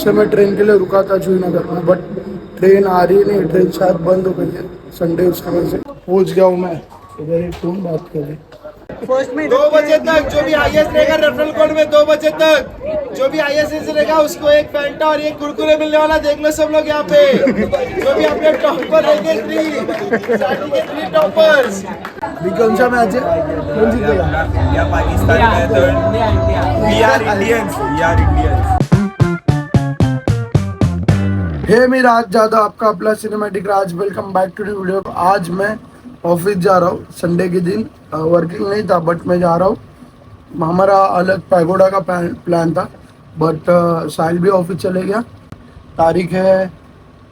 से मैं ट्रेन के लिए रुका था जूहीनगर में, बट ट्रेन आ रही नहीं, ट्रेन शायद बंद हो गई है संडे, उसकी वजह से पहुंच गया हूँ मैं इधर। एक फोन बात कर रही फर्स्ट में 2 बजे तक जो भी हाईएस्ट रहेगा रेफरल कोड में 2 बजे तक जो भी हाईएस्ट रहेगा उसको एक फैंटा और एक कुरकुरे मिलने वाला। देख लो सब लोग यहाँ पे जो भी अपने टॉपर रहेंगे 3 टॉपर्स। अभी कौन सा मैच है, कौन जीतेगा? India Pakistan we are Indians. Hey मेरा आज ज़्यादा आपका अपना cinematic Raj, welcome back to the video. आज मैं ऑफिस जा रहा हूँ, संडे के दिन वर्किंग नहीं था बट मैं जा रहा हूँ। हमारा अलग पैगोडा का प्लान था बट साहिल भी ऑफिस चले गया। तारीख है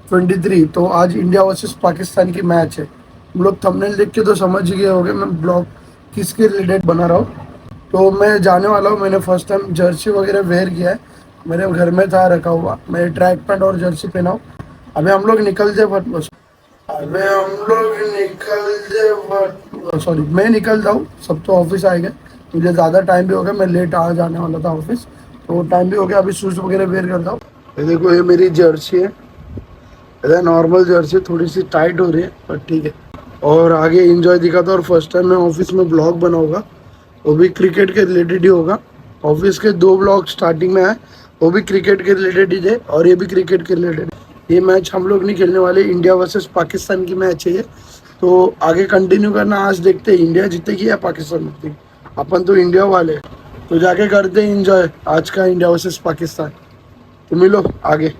23, तो आज इंडिया वर्सेस पाकिस्तान की मैच है। हम लोग थंबनेल देख के तो समझ ही गए होंगे मैं ब्लॉग किसके रिलेटेड बना रहा हूँ। तो मैं जाने वाला हूँ, मैंने फर्स्ट टाइम जर्सी वगैरह वेयर किया है, मेरे घर में था रखा हुआ। मैं ट्रैक पैंट और जर्सी पहना हूँ। अभी हम लोग निकल सॉरी मैं निकल जाऊँ, सब तो ऑफिस आएंगे। मुझे ज़्यादा टाइम भी हो गया, मैं लेट आ जाने वाला था ऑफिस, तो टाइम भी हो गया। अभी शूज़ वगैरह वेयर करता हूँ। ये देखो, ये मेरी जर्सी है, ये नॉर्मल जर्सी, थोड़ी सी टाइट हो रही है पर ठीक है। और आगे एंजॉय दिखाता हूँ। और फर्स्ट टाइम मैं ऑफिस में ब्लॉग बनाऊंगा, वो भी क्रिकेट के रिलेटेड ही होगा। ऑफिस के 2 ब्लॉग स्टार्टिंग में आए, वो भी क्रिकेट के रिलेटेड ही थे और ये भी क्रिकेट के रिलेटेड। ये मैच हम लोग नहीं खेलने वाले, इंडिया वर्सेस पाकिस्तान की मैच है ये। तो आगे कंटिन्यू करना, आज देखते हैं इंडिया जीतेगी या पाकिस्तान जीतेगी। अपन तो इंडिया वाले, तो जाके करते हैं एंजॉय आज का इंडिया वर्सेस पाकिस्तान। तो मिलो आगे।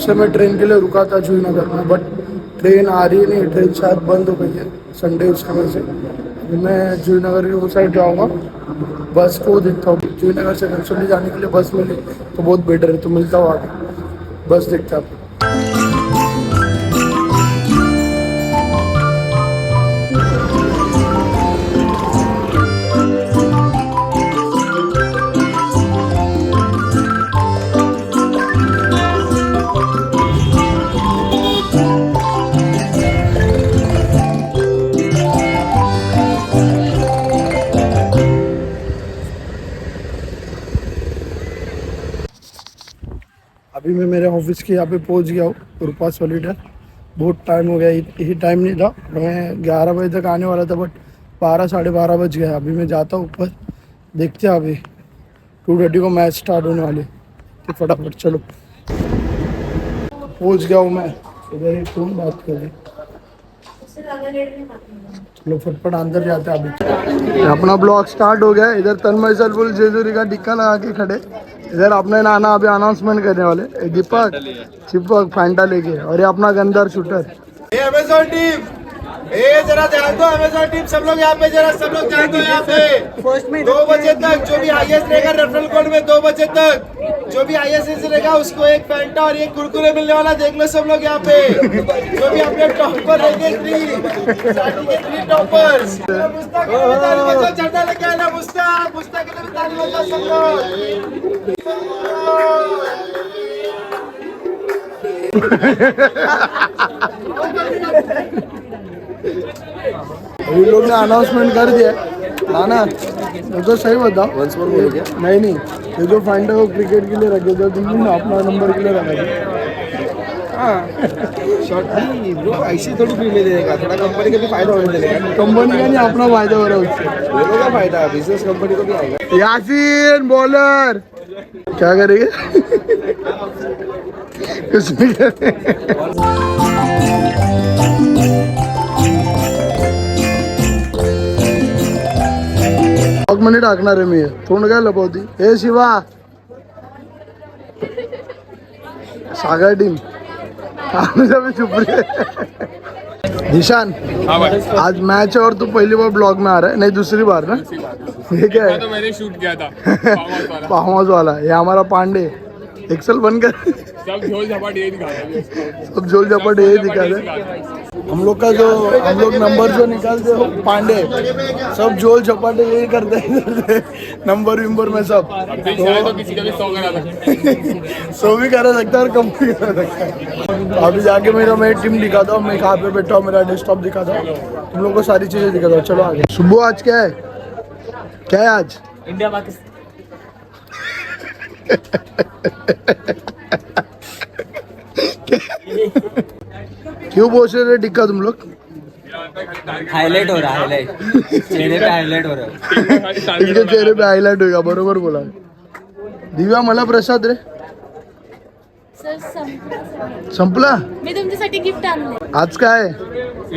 से मैं ट्रेन के लिए रुका था जूहीनगर में, बट ट्रेन आ रही नहीं, ट्रेन शायद बंद हो गई है संडे, उसकी वजह से। अभी मैं जूहीनगर की उस साइड जाऊँगा, बस को देखता हूँ। जूहीनगर से घनसोली जाने के लिए बस मिली तो बहुत बेटर है, तो मिलता हूँ आगे, बस देखते हैं। अभी मैं मेरे ऑफिस के यहाँ पे पहुँच गया हूँ, रुपा सॉलिडर। बहुत टाइम हो गया, यही टाइम नहीं था। मैं 11 बजे तक आने वाला था बट 12 साढ़े 12 बज गया। अभी मैं जाता हूँ ऊपर, देखते हैं। अभी 2:30 को मैच स्टार्ट होने वाले, तो फटाफट चलो। पहुँच गया हूँ मैं इधर। एक फोन बात कर रही, चलो फटफट अंदर जाते हैं। अभी अपना ब्लॉग स्टार्ट हो गया। इधर तन्मय सरपुल जेजूरी का टिक्का लगा के खड़े। इधर अपने नाना अभी अनाउंसमेंट करने वाले, दीपक चिपक फैंटा लेके, और ये अपना गंदर शूटर। अमेज़न टीम, जरा ध्यान दो। अमेज़न टीम सब लोग यहाँ पे, जरा सब लोग ध्यान दो यहाँ पे। फर्स्ट में 2 बजे तक जो भी हाईएस्ट रहेगा रेफरल कोड में 2 बजे तक जो भी हाईएस्ट रहेगा उसको एक फैंटा और एक कुरकुरे मिलने वाला। देख लो सब लोग यहाँ पे जो भी अपने टॉपर रहेंगे 3 टॉपर्स। झंडा लेके आना, मुस्ताक के लिए भी ताली बजाओ सब लोग। अभी लोग ने अनाउंसमेंट कर दिया ना, मैं तो सही बताओ। वंस मोर बोलो क्या? नहीं, ये जो फंड है वो क्रिकेट के लिए रखे थे, तुमने अपना नंबर के लिए रखा था। हाँ शॉर्ट नहीं ब्रो, ऐसी थोड़ी फ्री में देगा, थोड़ा कंपनी का भी फायदा होने देगा। कंपनी का नहीं, अपना फायदा हो रहा है उससे। दोनों का फायदा, बिजनेस कंपनी को भी आएगा। यासीन बॉलर क्या करेंगे? कुछ नहीं करेंगे। मिनिट टाकणार आहे मी, तोंड काय लपवती? हे शिवा, सागर टीम चुप रे। निशान हाँ भाई आज मैच है और तू पहली बार ब्लॉग में आ रहा है, नहीं दूसरी बार ना? ये क्या तो है? मैंने शूट किया था फार्म हाउस वाला। फार्म हाउस वाला, ये हमारा पांडे एक्सल बनकर सब झोल झपाट यही दिखा रहा है सब झोल झपट यही दिखा रहे। हम लोग का जो हम लोग नंबर जो निकालते हो पांडे, सब झोल झपाटे यही करते हैं नंबर विंबर में सब। तो किसी का भी 100 करा था। सो भी करा सकता है और कम भी करा सकता है। अभी जाके मैं टीम दिखाता हूँ, मैं कहाँ पे बैठा हूँ, मेरा डेस्कटॉप दिखाता हूँ, तुम लोग को सारी चीजें दिखाता हूँ। चलो आगे। सुबह आज क्या है, क्या है आज? इंडिया पाकिस्तान। क्यों पूछ रहे टिक्का तुम लोग? हाईलाइट हो रहा है, हाईलाइट चेहरे पे हाईलाइट हो रहा है। इसके चेहरे पे हायलाइट होगा, बरोबर बोला दिव्या। मला प्रसाद रे सर संपलं. संपला. मी तुमच्यासाठी गिफ्ट आणले. आज काय आहे?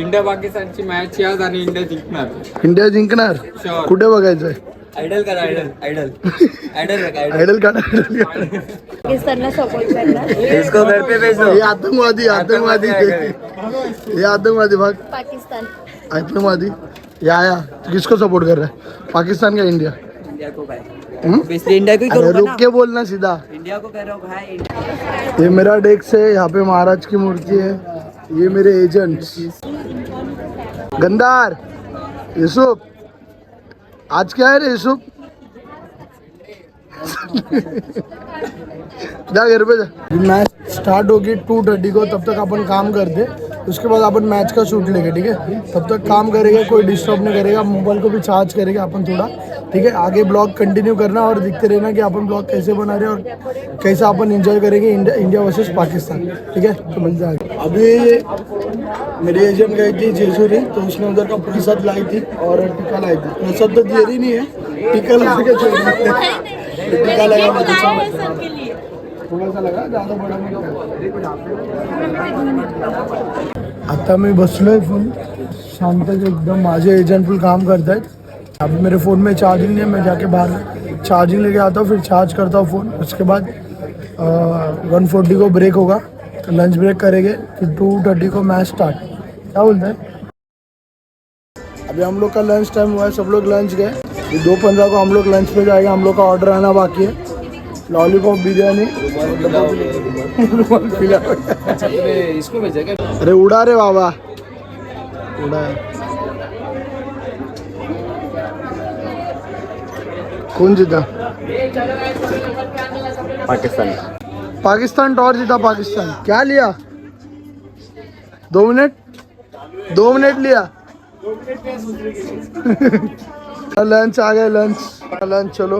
इंडिया पाकिस्तानची मॅच आहे आणि इंडिया जिंकणार. इंडिया जिंकणार. Sure. कुठे बघायचंय? आयडल करा, आयडल आयडल आयडल रखा, आयडल. आयडल काढा, आयडल काढा. पाकिस्तानला सपोर्ट करणार. इसको घर पे भेज दो. हे आतंकवादी आतंकवादी हे आतंकवादी भाग पाकिस्तान. आतंकवादी या तू किसको सपोर्ट कर रहा है, पाकिस्तान का इंडिया? इंडिया को काय, हम्म? ऑब्वियसली इंडिया को ही अरे करूंगा रुक ना. के बोलना सीधा. इंडिया को कह रहा हूँ भाई, इंडिया. ये मेरा डेस्क है, यहाँ पे महाराज की मूर्ति है, ये मेरे एजेंट्स. गंदार यूसुफ, आज क्या है रे यूसुफ? जा घर पे जा. मैच स्टार्ट होगी 2:30 को, तब तक अपन काम करते, उसके बाद अपन मैच का शूट लेंगे, ठीक है? तब तक काम करेंगे, कोई डिस्टर्ब नहीं करेगा, मोबाइल को भी चार्ज करेंगे अपन थोड़ा, ठीक है? आगे ब्लॉग कंटिन्यू करना और दिखते रहना कि अपन ब्लॉग कैसे बना रहे हैं और कैसा अपन एंजॉय करेंगे इंडिया वर्सेस पाकिस्तान, ठीक है? तो मिलते हैं अभी। मेरी एजेंट गई थी जेसूरी, तो उसने उधर का प्रसाद लाई थी और टीका लाई थी. प्रसाद तो दे रही नहीं है, टीका ला के छोड़ दी. टीका लगा मुझे सबके लिए. थोड़ा सा लगा, ज़्यादा बड़ा नहीं लगा. आता मी बसलोय फुल शांत एकदम. माझे एजंट फुल काम करतायत. अभी मेरे फ़ोन में चार्जिंग नहीं है, मैं जाके बाहर चार्जिंग लेके आता हूँ, फिर चार्ज करता हूँ फ़ोन. उसके बाद 1:40 को ब्रेक होगा, लंच ब्रेक करेंगे, फिर 2:30 को मैच स्टार्ट. क्या बोलते हैं? अभी हम लोग का लंच टाइम हुआ है, सब लोग लंच गए. 2:15 को हम लोग लंच पे जाएंगे. हम लोग का ऑर्डर आना बाकी है, लॉलीपॉप बिरयानी. इसको भेजा क्या? अरे उड़ा रे बाबा, उड़ा. कौन जीता? पाकिस्तान. पाकिस्तान टॉस जीता. पाकिस्तान. क्या लिया? 2 मिनट 2 मिनट लिया. लंच आ गए, लंच चलो.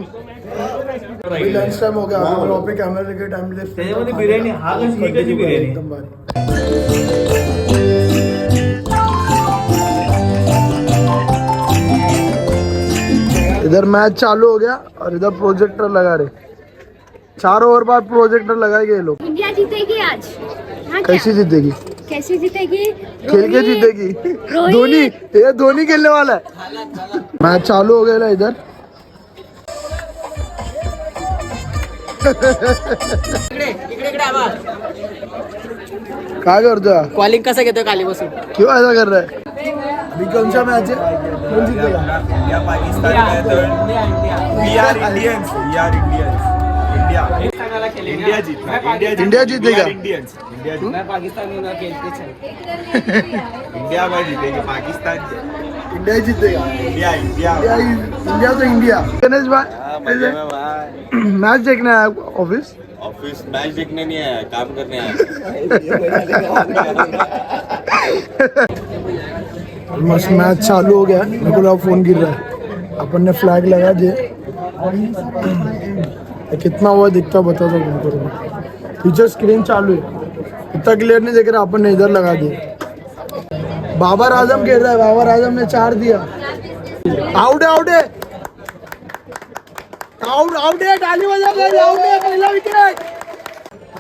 लंच टाइम हो गया. आपण वहाँ पे कैमरा लेके टाइम ले. बिर्याणी हा कशी बिर्याणी एकदम भारी. इधर मैच चालू हो गया और इधर प्रोजेक्टर लगा रहे. 4 ओवर बाद प्रोजेक्टर लगाएंगे ये लोग. इंडिया जीतेगी आज. हाँ, कैसे जीतेगी? कैसे जीतेगी? खेल के जीतेगी. धोनी, ये धोनी खेलने वाला है. मैच चालू हो गया इधर. काय करतोय? कॉलिंग कसं घेतोय खाली बसून? क्यों ऐसा कर रहा है? अभी कौन सा मैच है? कौन जीतेगा? इंडिया पाकिस्तान में तो we are Indians. We are Indians. India India जीतना. इंडिया जीतेगा. इंडियंस. इंडिया जीतना. मैं पाकिस्तान में ना खेलते इंडिया भाई जीतेगी. पाकिस्तान इंडिया जीतेगा. इंडिया इंडिया इंडिया तो इंडिया. गणेश भाई मैच देखने आया ऑफिस. ऑफिस मैच देखने नहीं आया, काम करने आया. मस्त मैच चालू हो गया. मेरे को लगा फोन गिर रहा है. अपन ने फ्लैग लगा दिए. कितना हुआ दिखता बता दो तुमको. पीछे स्क्रीन चालू है, इतना क्लियर नहीं दिख रहा. अपन ने इधर लगा दिए. बाबर आजम खेल रहा है. बाबर आजम ने 4 दिया. आउट है, आउट है, आउट है. ताली बजा दे. आउट है, पहला विकेट.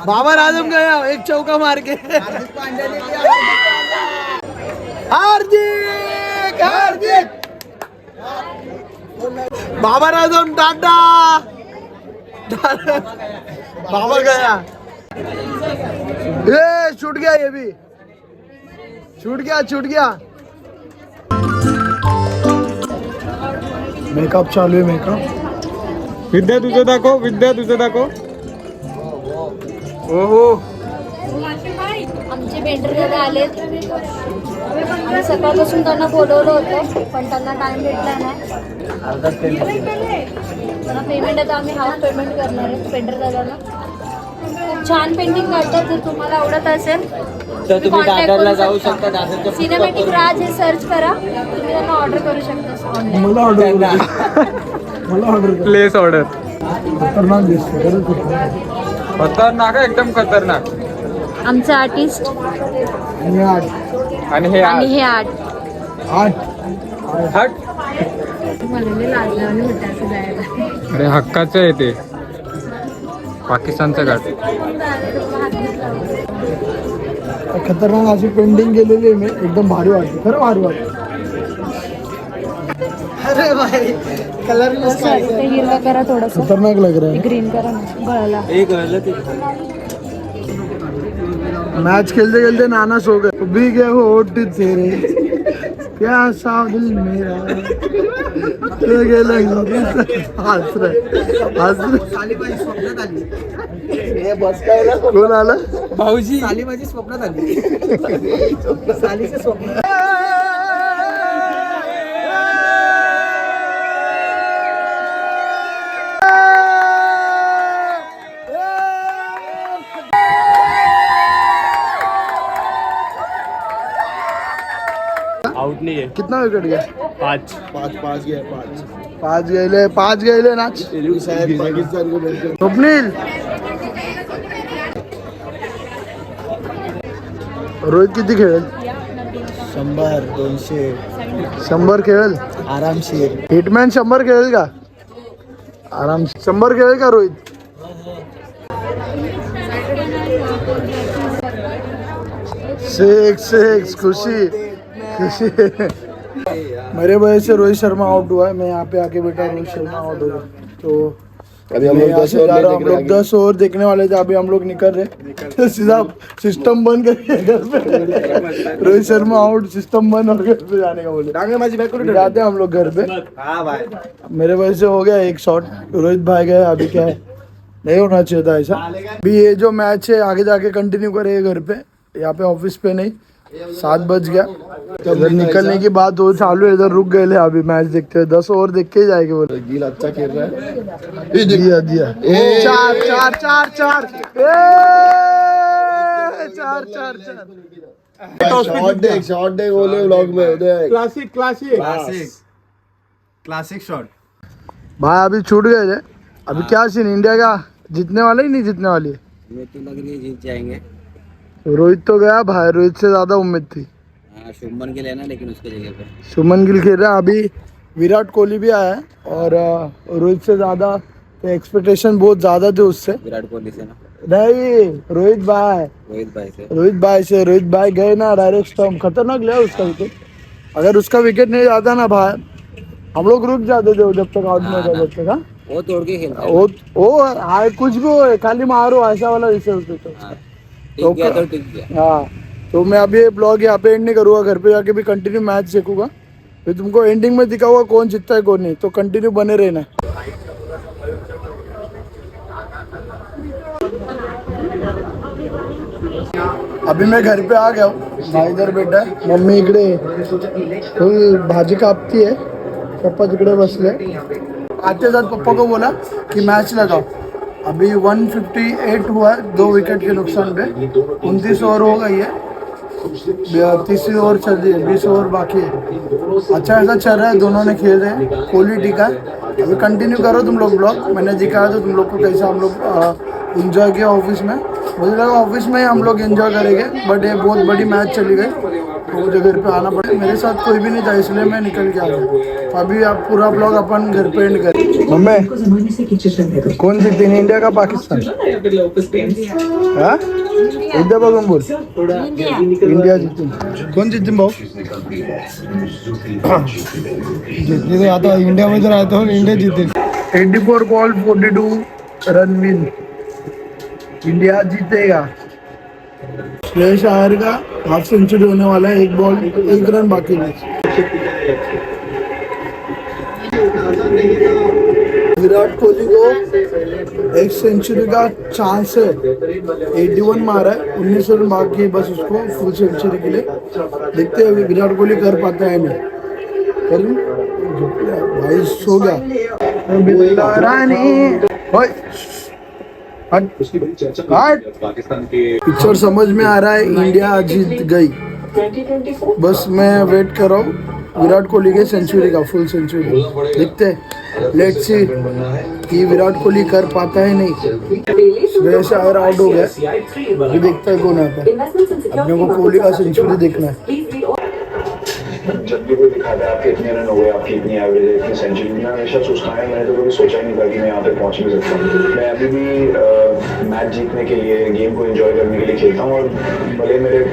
बाबर आजम गया एक चौका मार के. हार्दिक हार्दिक बाबर आजम टाटा. बाबर गया. ये छूट गया, ये भी छूट गया मेकअप चालू आहे मेकअप विद्या तुझं दाखव ओहो आमचे पेंटर दादा आलेत. आम्ही सकाळपासून त्यांना बोलवलं होतं पण त्यांना टाइम भेटला नाही. त्यांना पेमेंट आता आम्ही हाफ पेमेंट करणार आहे पेंटर दादाला. खूप छान पेंटिंग काढतात. जर तुम्हाला आवडत असेल तर तुम्ही दादरला जाऊ शकता. दादरच्या सिनेमॅटिक राज हे सर्च करा. तुम्ही त्यांना ऑर्डर करू शकता ऑनलाईन. मला ऑर्डर प्लेस ऑर्डर खतरनाक दिसते खतरनाक आहे, एकदम खतरनाक. आमचे आर्टिस्ट आणि हे आणि हे आर्ट हट मला लागलं आणि होतं असं जायला. अरे हक्काचं आहे ते पाकिस्तानचं घाट. खतरनाक अशी पेंटिंग केलेली आहे मी. एकदम भारी वाटते खरं भारी वाटते. अरे भाई कलर ते हिरवा करा थोडस खतरनाक लग रहा है. ग्रीन करा ना गळाला. एक राहिलं ते मैच खेलते खेलते नाना सो गए भी गए हो ओट तेरे प्यासा दिल मेरा हंस रहे कोण आला भाऊजी साली माझी स्वप्नात आली. सालीचे स्वप्न आउट नहीं है. कितना विकेट गया 5 पाच गेले नाच स्वप्नील रोहित किती खेळेल 100 खेळेल आरामशीर. हिटमॅन 100 खेळेल का आराम 100 खेळेल का रोहित सिक्स खुशी मेरे वजह से रोहित शर्मा आउट हुआ है. मैं यहाँ पे आके बैठा रोहित शर्मा आउट हो गया. तो अभी हम लोग 10 ओवर देखने वाले थे. अभी हम लोग निकल रहे तो सीधा सिस्टम बंद करके घर पे रोहित शर्मा आउट सिस्टम बंद और घर पे जाने का बोले. जाते हैं हम लोग घर पे. हाँ भाई मेरे वजह से हो गया एक शॉट. रोहित भाई गए. अभी क्या है नहीं होना चाहिए था ऐसा. अभी ये जो मैच है आगे जाके कंटिन्यू करेंगे घर पे. यहाँ पे ऑफिस पे नहीं. 7 बज गया. इधर निकलने की बात हो चालू है. इधर रुक गए ले अभी मैच देखते हुए. 10 ओवर देख के ही जाएंगे बोले. गिल अच्छा खेल रहा है. दिया 4 शॉट डे बोले व्लॉग में. Classic shot. भाई अभी छूट गए थे. अभी क्या सीन इंडिया का जीतने वाला ही नहीं जीतने वाली है. मैं तो लग रही है जीत जाएंगे. रोहित तो गया भाई. रोहित से ज्यादा उम्मीद थी. हाँ शुभमन गिल है ना लेकिन उसके जगह पे सुमन गिल खेल रहा है. अभी विराट कोहली भी आया है और रोहित से ज्यादा एक्सपेक्टेशन बहुत ज्यादा थे उससे. विराट कोहली से ना नहीं रोहित भाई रोहित भाई गए ना डायरेक्ट स्टंप. खतरनाक लिया उसका विकेट. अगर उसका विकेट नहीं जाता ना भाई हम लोग रुक जाते थे जब तक आउट नहीं होता जब तक. हाँ वो तोड़ के खेलता है. वो कुछ भी हो खाली मारो ऐसा वाला विषय होते तो. हाँ, टिक गया तो टिक गया. हाँ तो मैं अभी ये ब्लॉग यहाँ पे एंड नहीं करूँगा. घर पे जाके भी कंटिन्यू मैच देखूंगा. फिर तुमको एंडिंग में दिखाऊंगा कौन जीतता है कौन नहीं. तो कंटिन्यू बने रहना. अभी मैं घर पे आ गया हूँ. भाई इधर बैठा है. मम्मी इकडे फुल भाजी कापती है. पप्पा तिकडे बसले. आते साथ पप्पा को बोला कि मैच लगाओ. अभी 158 हुआ है 2 विकेट के नुकसान पे. 29 ओवर हो गई है. 30 ओवर चल रही है. 20 ओवर बाकी है. अच्छा ऐसा चल रहा है. दोनों ने खेल रहे हैं. कोहली टिका है. अभी कंटिन्यू करो तुम लोग ब्लॉग. मैंने दिखाया तो तुम लोग को कैसा हम लोग इंजॉय किया ऑफिस में. मुझे लगा ऑफिस में हम लोग एंजॉय करेंगे बट ये बहुत बड़ी मैच चली गई तो मुझे घर पे आना पड़ा. मेरे साथ कोई भी नहीं था इसलिए मैं निकल के आ गया. तो अभी आप पूरा ब्लॉग अपन घर पे एंड करें. मम्मी कौन जीती इंडिया का पाकिस्तान. हाँ इंडिया बघून बोल. इंडिया जीती. कोण जीती भाऊ. जितनी तो आता इंडिया में जर आता इंडिया जीते. 84 बॉल 42 रन विन. इंडिया जीतेगा. श्रेयस अय्यर का हाफ सेंचुरी होने वाला है, एक बॉल 1 रन बाकी है। विराट कोहली को एक सेंचुरी का चांस है, 81 मारा है, 19 रन बाकी है बस उसको फुल सेंचुरी के लिए। देखते हैं विराट कोहली कर पाता है नहीं। भाई सो गया रानी। पिक्चर समझ में आ रहा है, इंडिया जीत गई। बस मैं वेट कर रहा हूँ विराट कोहली के सेंचुरी का, फुल सेंचुरी। देखते हैं, लेट्स सी कि विराट कोहली कर पाता है नहीं। श्रेयस अय्यर आउट हो गया, अभी देखते हैं कौन आता है। अपने को कोहली का सेंचुरी देखना है। जब भी कोई दिखाता है आपके इतने रन हो गए, आपकी इतनी एवरेज है, इतनी सेंचुरी, मैं हमेशा सोचता है, मैंने तो कभी सोचा ही नहीं था कि मैं यहाँ तक पहुँच भी सकता हूँ। मैं अभी भी मैच जीतने के लिए, गेम को एंजॉय करने के लिए खेलता हूँ, और भले मेरे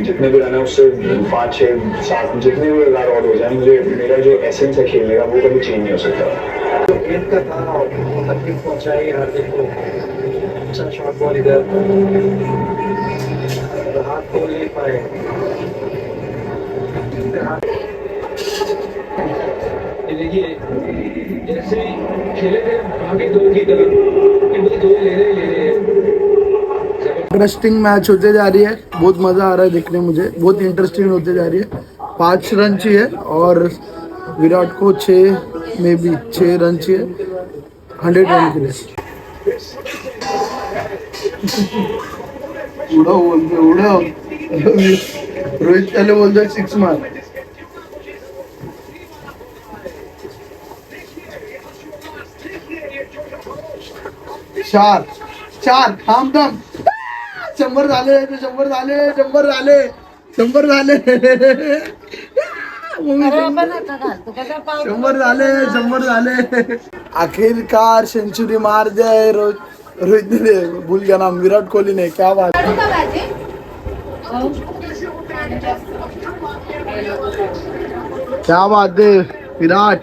जितने भी रन है उससे 5, 6, 7 जितने भी रन आउट हो जाए, मुझे मेरा जो एसेंस है खेलने का वो कभी चेंज नहीं हो सकता। तो गेंद का था तकलीफ पहुँचाई हार्दिक को, अच्छा शॉट बॉल इधर हाथ को ले पाए। देखिए जैसे खेले थे भागे 2 की तरफ, किंतु 2 ले रहे इंटरेस्टिंग मैच होते जा रही है, बहुत मज़ा आ रहा है देखने, मुझे बहुत इंटरेस्टिंग होते जा रही है। 5 रन चाहिए और विराट को 6 में भी 6 रन चाहिए 100 रन के लिए। उड़ो बोलते उड़ो, रोहित पहले बोलते 6 मार। चार थांब थांब, 100 झाले, 100 झाले, 100 झाले, 100 झाले, 100 झाले, 100 झाले। आखिरकार सेंचुरी मार दिया है रोहित ने, भूल गया नाम, विराट कोहली ने। क्या बात है, क्या बात है विराट,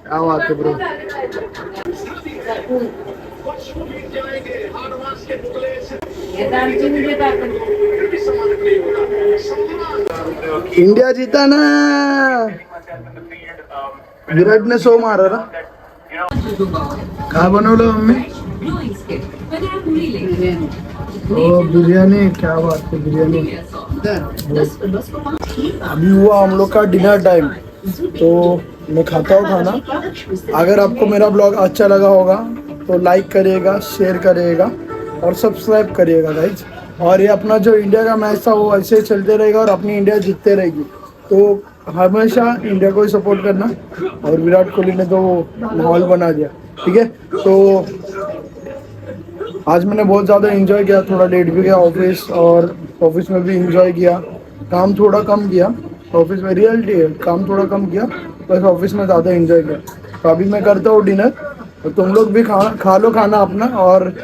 क्या बात है ब्रो। इंडिया जीता ना, विराट ने 100 मारा ना। काय बनवलं मम्मी? ओ बिरयानी, क्या बात है बिरयानी। अभी हुआ हम लोग का डिनर टाइम, तो मैं खाता हूँ खाना। अगर आपको मेरा ब्लॉग अच्छा लगा होगा तो लाइक करिएगा, शेयर करिएगा और सब्सक्राइब करिएगा गाइज। और ये अपना जो इंडिया का मैच था वो ऐसे ही चलते रहेगा और अपनी इंडिया जीतते रहेगी, तो हमेशा इंडिया को ही सपोर्ट करना। और विराट कोहली ने तो माहौल बना दिया, ठीक है। तो आज मैंने बहुत ज़्यादा एंजॉय किया, थोड़ा लेट भी गया ऑफिस, और ऑफिस में भी एंजॉय किया। काम थोड़ा कम किया ऑफिस में, रियलिटी है, काम थोड़ा कम किया, बस ऑफिस में ज़्यादा एंजॉय किया। तो अभी मैं करता हूँ डिनर, तो तुम लोग भी खा लो खाना अपना, और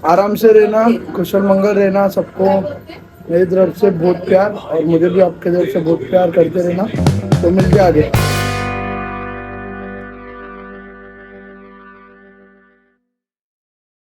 आराम से रहना, कुशल मंगल रहना। सबको मेरी तरफ से बहुत प्यार, और मुझे भी आपके तरफ से बहुत प्यार करते रहना। तो मिलते आगे।